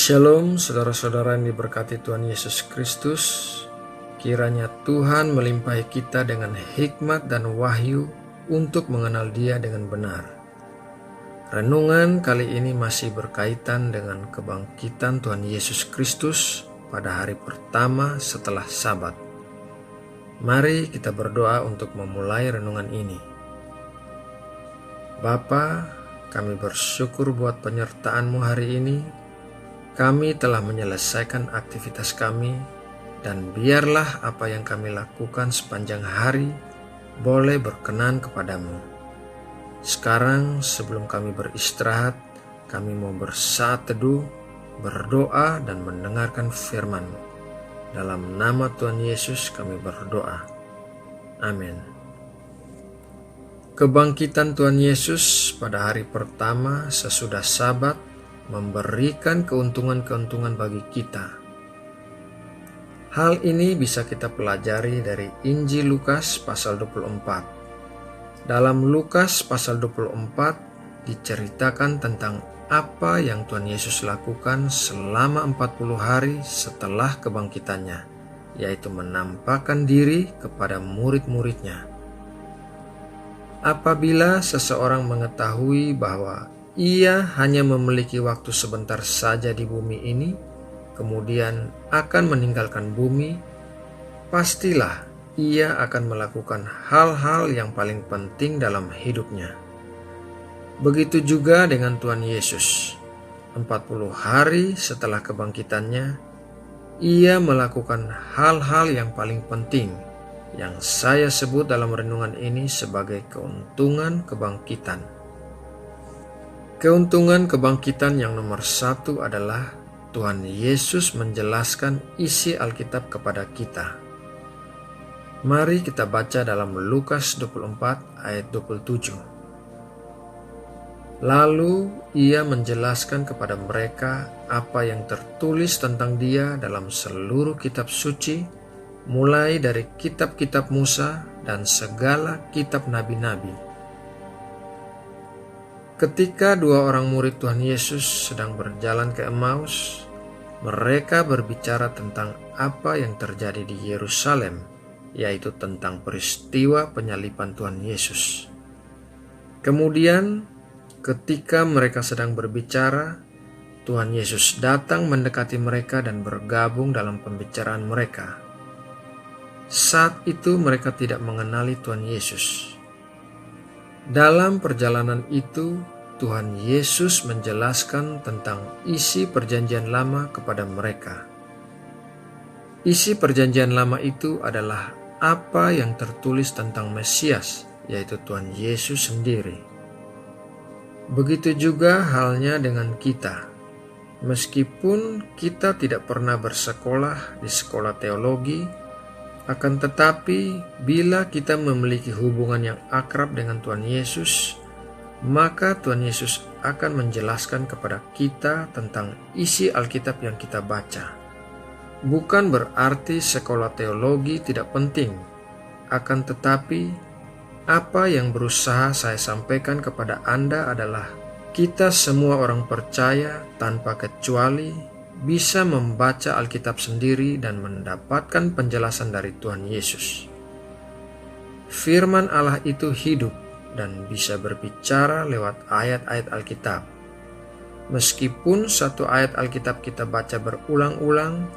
Shalom saudara-saudara yang diberkati Tuhan Yesus Kristus. Kiranya Tuhan melimpahi kita dengan hikmat dan wahyu untuk mengenal Dia dengan benar. Renungan kali ini masih berkaitan dengan kebangkitan Tuhan Yesus Kristus pada hari pertama setelah Sabat. Mari kita berdoa untuk memulai renungan ini. Bapa, kami bersyukur buat penyertaan-Mu hari ini. Kami telah menyelesaikan aktivitas kami, dan biarlah apa yang kami lakukan sepanjang hari boleh berkenan kepadamu. Sekarang sebelum kami beristirahat, kami mau bersaat teduh, berdoa dan mendengarkan firman-Mu. Dalam nama Tuhan Yesus kami berdoa. Amin. Kebangkitan Tuhan Yesus pada hari pertama sesudah Sabat memberikan keuntungan-keuntungan bagi kita. Hal ini bisa kita pelajari dari Injil Lukas pasal 24. Dalam Lukas pasal 24 diceritakan tentang apa yang Tuhan Yesus lakukan selama 40 hari setelah kebangkitannya, yaitu menampakkan diri kepada murid-muridnya. Apabila seseorang mengetahui bahwa ia hanya memiliki waktu sebentar saja di bumi ini, kemudian akan meninggalkan bumi, pastilah ia akan melakukan hal-hal yang paling penting dalam hidupnya. Begitu juga dengan Tuhan Yesus. 40 hari setelah kebangkitannya, ia melakukan hal-hal yang paling penting, yang saya sebut dalam renungan ini sebagai keuntungan kebangkitan. Keuntungan kebangkitan yang nomor satu adalah Tuhan Yesus menjelaskan isi Alkitab kepada kita. Mari kita baca dalam Lukas 24 ayat 27. Lalu ia menjelaskan kepada mereka apa yang tertulis tentang Dia dalam seluruh kitab suci, mulai dari kitab-kitab Musa dan segala kitab nabi-nabi. Ketika dua orang murid Tuhan Yesus sedang berjalan ke Emmaus, mereka berbicara tentang apa yang terjadi di Yerusalem, yaitu tentang peristiwa penyaliban Tuhan Yesus. Kemudian, ketika mereka sedang berbicara, Tuhan Yesus datang mendekati mereka dan bergabung dalam pembicaraan mereka. Saat itu mereka tidak mengenali Tuhan Yesus. Dalam perjalanan itu, Tuhan Yesus menjelaskan tentang isi Perjanjian Lama kepada mereka. Isi Perjanjian Lama itu adalah apa yang tertulis tentang Mesias, yaitu Tuhan Yesus sendiri. Begitu juga halnya dengan kita. Meskipun kita tidak pernah bersekolah di sekolah teologi, akan tetapi, bila kita memiliki hubungan yang akrab dengan Tuhan Yesus, maka Tuhan Yesus akan menjelaskan kepada kita tentang isi Alkitab yang kita baca. Bukan berarti sekolah teologi tidak penting, akan tetapi, apa yang berusaha saya sampaikan kepada Anda adalah kita semua orang percaya tanpa kecuali bisa membaca Alkitab sendiri dan mendapatkan penjelasan dari Tuhan Yesus. Firman Allah itu hidup dan bisa berbicara lewat ayat-ayat Alkitab. Meskipun satu ayat Alkitab kita baca berulang-ulang,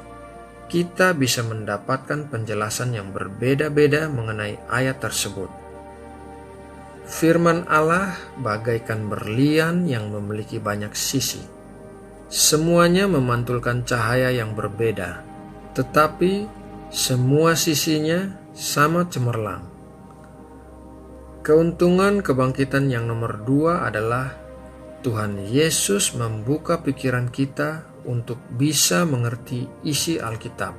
kita bisa mendapatkan penjelasan yang berbeda-beda mengenai ayat tersebut. Firman Allah bagaikan berlian yang memiliki banyak sisi. Semuanya memantulkan cahaya yang berbeda, tetapi semua sisinya sama cemerlang. Keuntungan kebangkitan yang nomor 2 adalah Tuhan Yesus membuka pikiran kita untuk bisa mengerti isi Alkitab.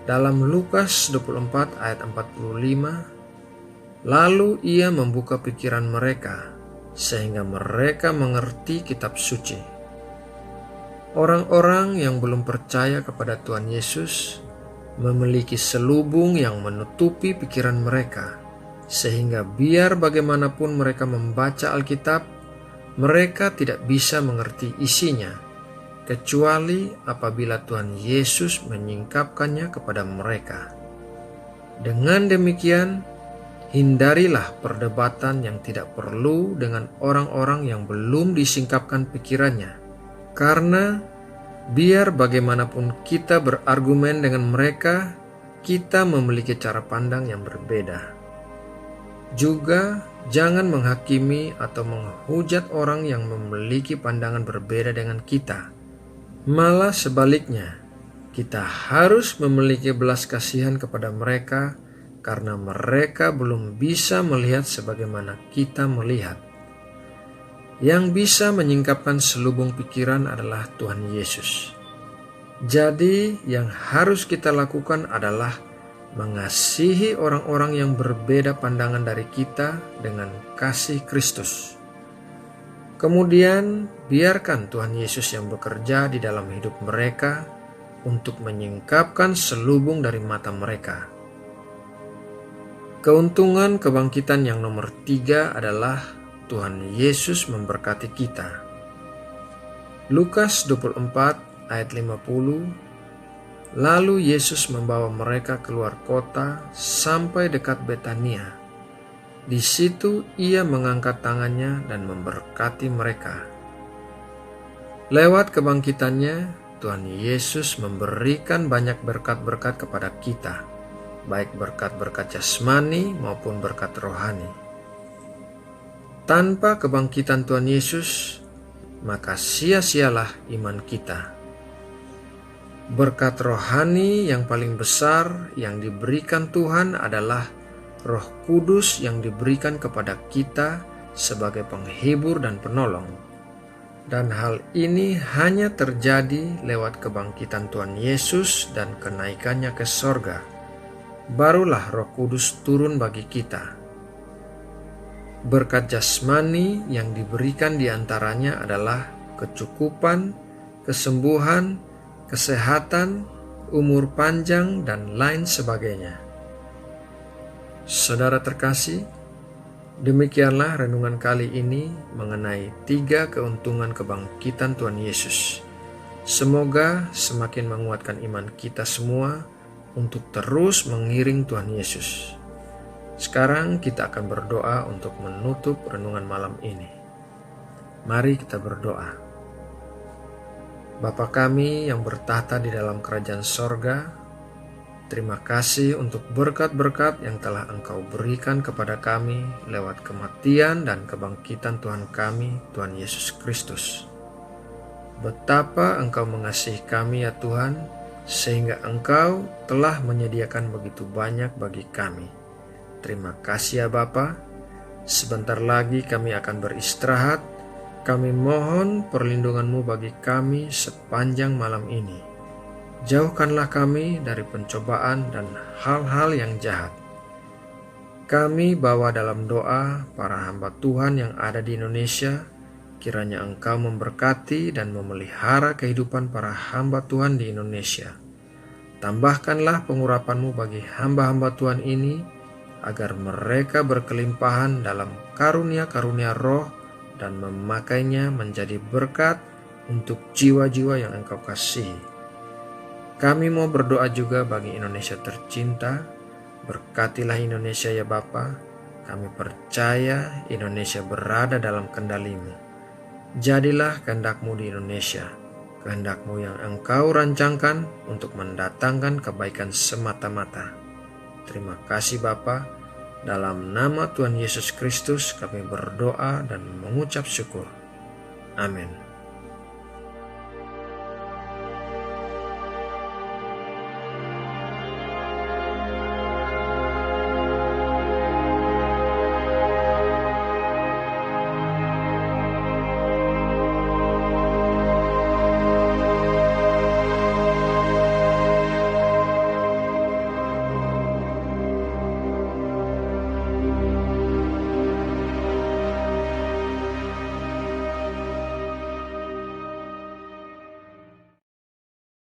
Dalam Lukas 24 ayat 45, lalu ia membuka pikiran mereka, sehingga mereka mengerti kitab suci. Orang-orang yang belum percaya kepada Tuhan Yesus memiliki selubung yang menutupi pikiran mereka, sehingga biar bagaimanapun mereka membaca Alkitab, mereka tidak bisa mengerti isinya, kecuali apabila Tuhan Yesus menyingkapkannya kepada mereka. Dengan demikian, hindarilah perdebatan yang tidak perlu dengan orang-orang yang belum disingkapkan pikirannya, karena biar bagaimanapun kita berargumen dengan mereka, kita memiliki cara pandang yang berbeda. Juga jangan menghakimi atau menghujat orang yang memiliki pandangan berbeda dengan kita. Malah sebaliknya, kita harus memiliki belas kasihan kepada mereka karena mereka belum bisa melihat sebagaimana kita melihat. Yang bisa menyingkapkan selubung pikiran adalah Tuhan Yesus. Jadi yang harus kita lakukan adalah mengasihi orang-orang yang berbeda pandangan dari kita dengan kasih Kristus. Kemudian biarkan Tuhan Yesus yang bekerja di dalam hidup mereka untuk menyingkapkan selubung dari mata mereka. Keuntungan kebangkitan yang nomor 3 adalah Tuhan Yesus memberkati kita. Lukas 24 ayat 50. Lalu Yesus membawa mereka keluar kota sampai dekat Betania. Di situ ia mengangkat tangannya dan memberkati mereka. Lewat kebangkitannya, Tuhan Yesus memberikan banyak berkat-berkat kepada kita, baik berkat-berkat jasmani maupun berkat rohani. Tanpa kebangkitan Tuhan Yesus, maka sia-sialah iman kita. Berkat rohani yang paling besar yang diberikan Tuhan adalah Roh Kudus yang diberikan kepada kita sebagai penghibur dan penolong. Dan hal ini hanya terjadi lewat kebangkitan Tuhan Yesus dan kenaikannya ke sorga. Barulah Roh Kudus turun bagi kita. Berkat jasmani yang diberikan diantaranya adalah kecukupan, kesembuhan, kesehatan, umur panjang, dan lain sebagainya. Saudara terkasih, demikianlah renungan kali ini mengenai 3 keuntungan kebangkitan Tuhan Yesus. Semoga semakin menguatkan iman kita semua untuk terus mengiring Tuhan Yesus. Sekarang kita akan berdoa untuk menutup renungan malam ini. Mari kita berdoa. Bapa kami yang bertahta di dalam kerajaan sorga, terima kasih untuk berkat-berkat yang telah Engkau berikan kepada kami lewat kematian dan kebangkitan Tuhan kami, Tuhan Yesus Kristus. Betapa Engkau mengasihi kami ya Tuhan, sehingga Engkau telah menyediakan begitu banyak bagi kami. Terima kasih ya Bapa. Sebentar lagi kami akan beristirahat. Kami mohon perlindungan-Mu bagi kami sepanjang malam ini. Jauhkanlah kami dari pencobaan dan hal-hal yang jahat. Kami bawa dalam doa para hamba Tuhan yang ada di Indonesia. Kiranya Engkau memberkati dan memelihara kehidupan para hamba Tuhan di Indonesia. Tambahkanlah pengurapan-Mu bagi hamba-hamba Tuhan ini, agar mereka berkelimpahan dalam karunia-karunia roh dan memakainya menjadi berkat untuk jiwa-jiwa yang Engkau kasihi. Kami mau berdoa juga bagi Indonesia tercinta. Berkatilah Indonesia ya Bapa. Kami percaya Indonesia berada dalam kendali-Mu. Jadilah kehendak-Mu di Indonesia, kehendak-Mu yang Engkau rancangkan untuk mendatangkan kebaikan semata-mata. Terima kasih Bapa. Dalam nama Tuhan Yesus Kristus kami berdoa dan mengucap syukur. Amin.